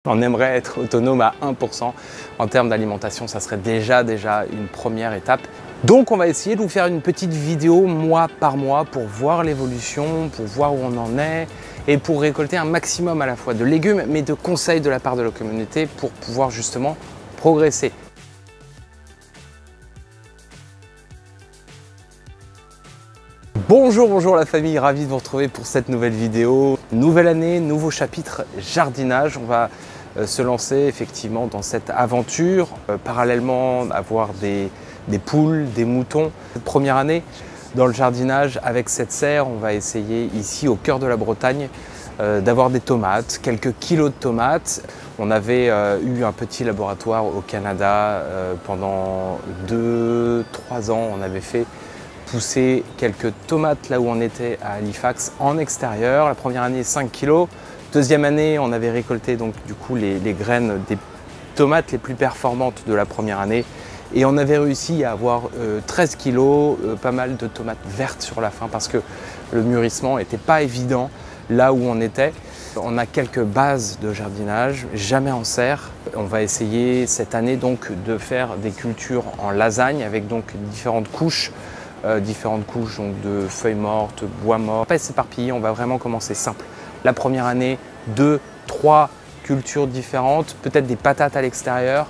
On aimerait être autonome à 1% en termes d'alimentation, ça serait déjà une première étape. Donc on va essayer de vous faire une petite vidéo mois par mois pour voir l'évolution, pour voir où on en est et pour récolter un maximum à la fois de légumes mais de conseils de la part de la communauté pour pouvoir justement progresser. Bonjour la famille, ravi de vous retrouver pour cette nouvelle vidéo. Nouvelle année, nouveau chapitre jardinage. On va se lancer effectivement dans cette aventure. Parallèlement, avoir des poules, des moutons. Cette première année dans le jardinage avec cette serre, on va essayer ici au cœur de la Bretagne d'avoir des tomates, quelques kilos de tomates. On avait eu un petit laboratoire au Canada pendant 2-3 ans. On avait fait pousser quelques tomates là où on était à Halifax en extérieur. La première année 5 kg. Deuxième année on avait récolté donc du coup les graines des tomates les plus performantes de la première année et on avait réussi à avoir 13 kg, pas mal de tomates vertes sur la fin parce que le mûrissement n'était pas évident là où on était. On a quelques bases de jardinage, jamais en serre. On va essayer cette année donc de faire des cultures en lasagne avec donc différentes couches donc de feuilles mortes, bois mort. On va pas s'éparpiller, on va vraiment commencer simple. La première année, 2-3 cultures différentes, peut-être des patates à l'extérieur.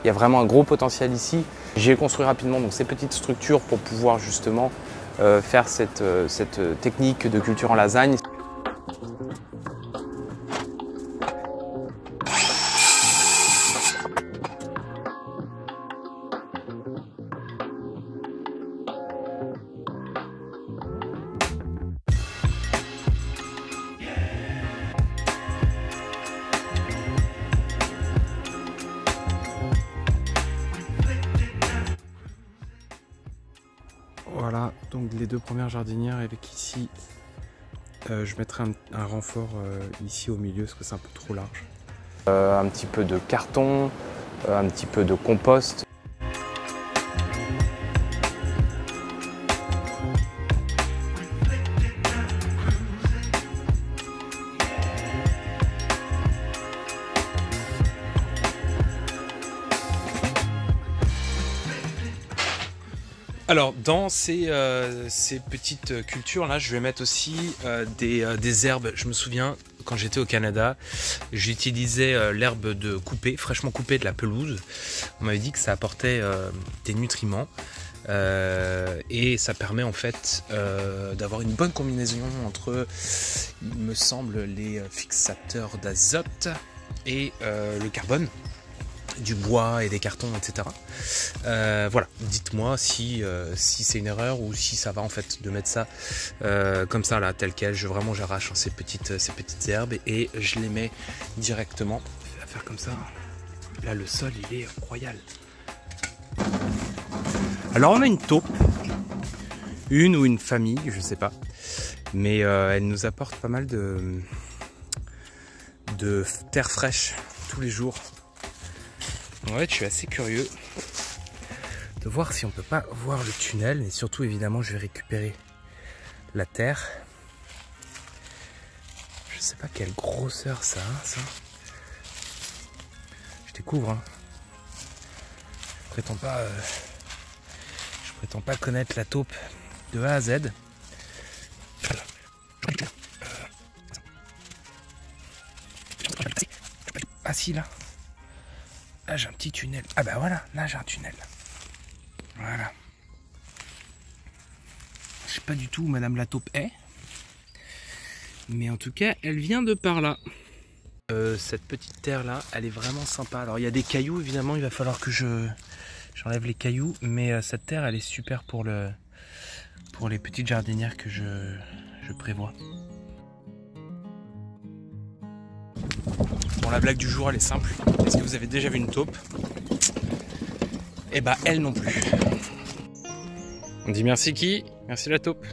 Il y a vraiment un gros potentiel ici. J'ai construit rapidement donc, ces petites structures pour pouvoir justement faire cette technique de culture en lasagne. Voilà, donc les deux premières jardinières avec ici, je mettrai un renfort ici au milieu parce que c'est un peu trop large. Un petit peu de carton, un petit peu de compost. Alors dans ces petites cultures là, je vais mettre aussi des herbes. Je me souviens quand j'étais au Canada, j'utilisais l'herbe fraîchement coupée de la pelouse. On m'avait dit que ça apportait des nutriments et ça permet en fait d'avoir une bonne combinaison entre, il me semble, les fixateurs d'azote et le carbone, du bois et des cartons, etc. Voilà, dites-moi si c'est une erreur ou si ça va en fait de mettre ça comme ça là, tel quel. J'arrache ces petites herbes et je les mets directement. Je vais la faire comme ça. Là le sol il est royal. Alors on a une taupe, une ou une famille, je sais pas, mais elle nous apporte pas mal de terre fraîche tous les jours. Ouais, je suis assez curieux de voir si on peut pas voir le tunnel, et surtout évidemment je vais récupérer la terre. Je sais pas quelle grosseur ça a, ça. Je découvre, hein. Je prétends pas connaître la taupe de A à Z. Ah si, là. Là j'ai un petit tunnel. Ah bah voilà, là j'ai un tunnel. Voilà. Je sais pas du tout où Madame la taupe est. Mais en tout cas, elle vient de par là. Cette petite terre là, elle est vraiment sympa. Alors il y a des cailloux évidemment, il va falloir que j'enlève les cailloux. Mais cette terre elle est super pour les petites jardinières que je prévois. Bon, la blague du jour elle est simple. Est-ce que vous avez déjà vu une taupe? Eh bah elle non plus. On dit merci qui? Merci la taupe.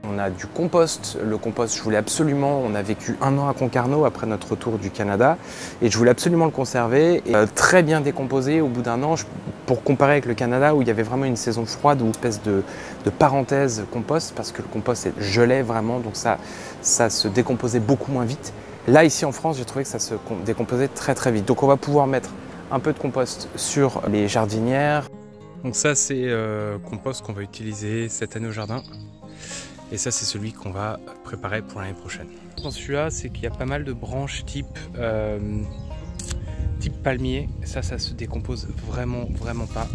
On on a du compost. Le compost, je voulais absolument, on a vécu 1 an à Concarneau après notre retour du Canada et je voulais absolument le conserver. Et, très bien décomposé au bout d'1 an, pour comparer avec le Canada où il y avait vraiment une saison froide ou une espèce de parenthèse compost parce que le compost gelait vraiment, donc ça se décomposait beaucoup moins vite. Là, ici en France, j'ai trouvé que ça se décomposait très très vite. Donc on va pouvoir mettre un peu de compost sur les jardinières. Donc ça, c'est compost qu'on va utiliser cette année au jardin. Et ça, c'est celui qu'on va préparer pour l'année prochaine. Dans celui-là, c'est qu'il y a pas mal de branches type palmier. Ça se décompose vraiment pas.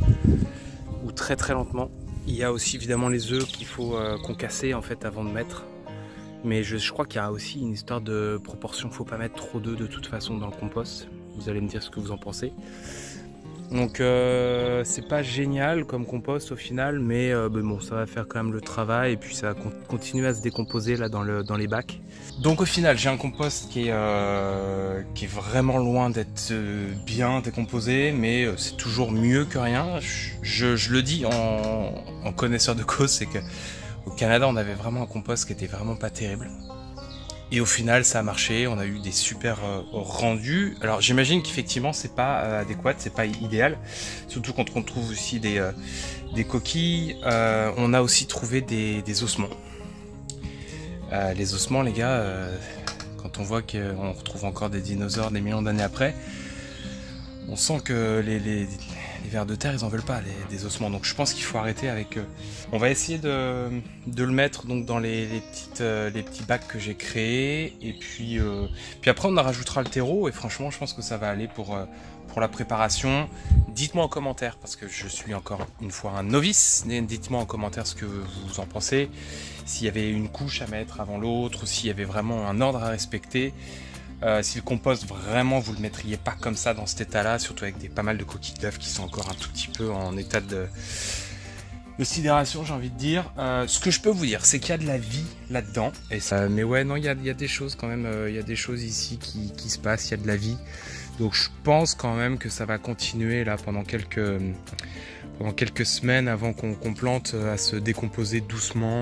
Ou très très lentement. Il y a aussi évidemment les œufs qu'il faut concasser en fait avant de mettre. Mais je crois qu'il y a aussi une histoire de proportion. Il ne faut pas mettre trop d'œufs de toute façon dans le compost. Vous allez me dire ce que vous en pensez. Donc c'est pas génial comme compost au final, mais bon, ça va faire quand même le travail et puis ça va continuer à se décomposer là dans les bacs. Donc au final, j'ai un compost qui est vraiment loin d'être bien décomposé, mais c'est toujours mieux que rien. Je le dis en connaisseur de cause, c'est que au Canada, on avait vraiment un compost qui était vraiment pas terrible. Et au final, ça a marché, on a eu des super rendus. Alors j'imagine qu'effectivement, c'est pas adéquat, c'est pas idéal. Surtout quand on trouve aussi des coquilles. On a aussi trouvé des ossements. Les ossements, les gars, quand on voit qu'on retrouve encore des dinosaures des millions d'années après, on sent que les vers de terre, ils en veulent pas des ossements. Donc je pense qu'il faut arrêter avec eux. On va essayer de le mettre donc dans les petits bacs que j'ai créés. Et puis après, on en rajoutera le terreau. Et franchement, je pense que ça va aller pour la préparation. Dites-moi en commentaire, parce que je suis encore une fois un novice. Dites-moi en commentaire ce que vous en pensez. S'il y avait une couche à mettre avant l'autre, ou s'il y avait vraiment un ordre à respecter. Si le compost, vraiment, vous le mettriez pas comme ça dans cet état-là, surtout avec pas mal de coquilles d'œufs qui sont encore un tout petit peu en état de sidération, j'ai envie de dire. Ce que je peux vous dire, c'est qu'il y a de la vie là-dedans. Mais ouais, non, il y a des choses quand même, il y a des choses ici qui se passent, il y a de la vie. Donc je pense quand même que ça va continuer là pendant quelques semaines avant qu'on plante à se décomposer doucement.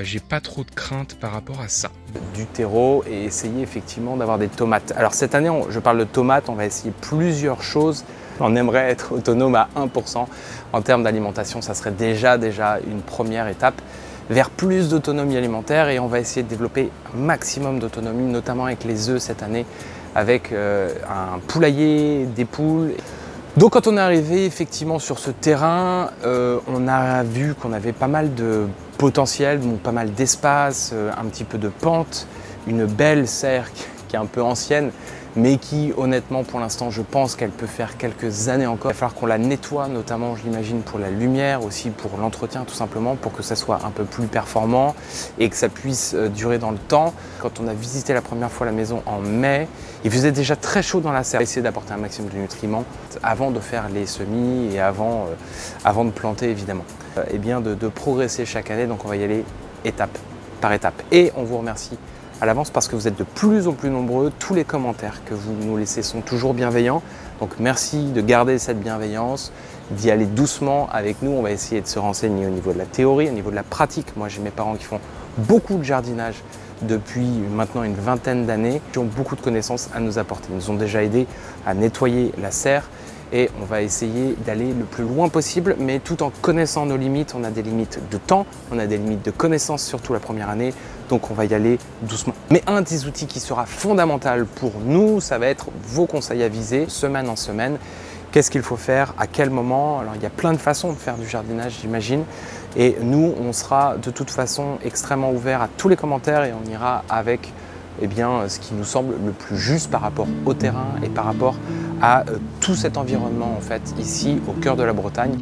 J'ai pas trop de crainte par rapport à ça. Du terreau et essayer effectivement d'avoir des tomates. Alors cette année, je parle de tomates, on va essayer plusieurs choses. On aimerait être autonome à 1%. En termes d'alimentation, ça serait déjà une première étape vers plus d'autonomie alimentaire et on va essayer de développer un maximum d'autonomie, notamment avec les œufs cette année, avec un poulailler, des poules. Donc quand on est arrivé effectivement sur ce terrain, on a vu qu'on avait pas mal de potentiel, donc pas mal d'espace, un petit peu de pente, une belle serre qui est un peu ancienne, mais qui honnêtement pour l'instant je pense qu'elle peut faire quelques années encore. Il va falloir qu'on la nettoie, notamment je l'imagine pour la lumière, aussi pour l'entretien tout simplement, pour que ça soit un peu plus performant et que ça puisse durer dans le temps. Quand on a visité la première fois la maison en mai, il faisait déjà très chaud dans la serre. Essayer d'apporter un maximum de nutriments avant de faire les semis et avant de planter évidemment. Et bien de progresser chaque année, donc on va y aller étape par étape. Et on vous remercie à l'avance parce que vous êtes de plus en plus nombreux. Tous les commentaires que vous nous laissez sont toujours bienveillants. Donc merci de garder cette bienveillance, d'y aller doucement avec nous. On va essayer de se renseigner au niveau de la théorie, au niveau de la pratique. Moi j'ai mes parents qui font beaucoup de jardinage depuis maintenant une vingtaine d'années, qui ont beaucoup de connaissances à nous apporter. Ils nous ont déjà aidés à nettoyer la serre et on va essayer d'aller le plus loin possible, mais tout en connaissant nos limites. On a des limites de temps, on a des limites de connaissances, surtout la première année, donc on va y aller doucement. Mais un des outils qui sera fondamental pour nous, ça va être vos conseils avisés, semaine en semaine. Qu'est-ce qu'il faut faire, à quel moment? Alors il y a plein de façons de faire du jardinage, j'imagine. Et nous, on sera de toute façon extrêmement ouvert à tous les commentaires et on ira avec ce qui nous semble le plus juste par rapport au terrain et par rapport à tout cet environnement en fait, ici au cœur de la Bretagne.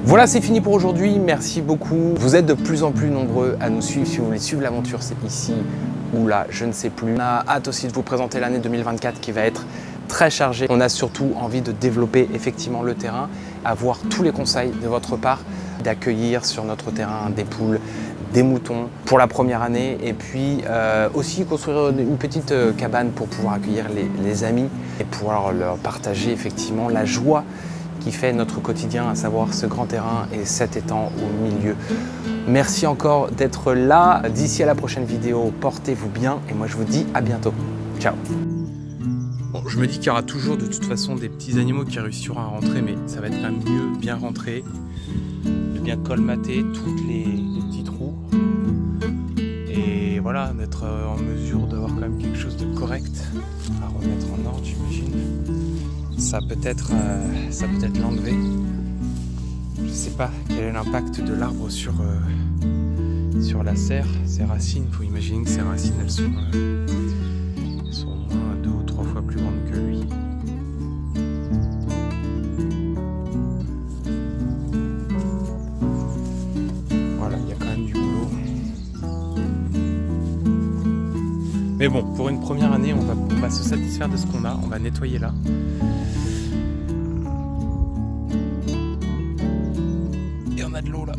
Voilà, c'est fini pour aujourd'hui. Merci beaucoup. Vous êtes de plus en plus nombreux à nous suivre. Si vous voulez suivre l'aventure, c'est ici ou là, je ne sais plus. On a hâte aussi de vous présenter l'année 2024 qui va être très chargée. On a surtout envie de développer effectivement le terrain, avoir tous les conseils de votre part, d'accueillir sur notre terrain des poules, des moutons pour la première année et puis aussi construire une petite cabane pour pouvoir accueillir les amis et pouvoir leur partager effectivement la joie qui fait notre quotidien, à savoir ce grand terrain et cet étang au milieu. Merci encore d'être là. D'ici à la prochaine vidéo, portez-vous bien et moi je vous dis à bientôt. Ciao. Bon, je me dis qu'il y aura toujours de toute façon des petits animaux qui réussiront à rentrer, mais ça va être quand même mieux bien rentrer, de bien colmater tous les petits trous et voilà, d'être en mesure d'avoir quand même quelque chose de correct à remettre en ordre, j'imagine. Ça peut être l'enlever. Je ne sais pas quel est l'impact de l'arbre sur la serre, ses racines. Il faut imaginer que ces racines, elles sont au moins 2 ou 3 fois plus grandes que lui. Voilà, il y a quand même du boulot. Mais bon, pour une première année, on va se satisfaire de ce qu'on a. On va nettoyer là. Et on a de l'eau là.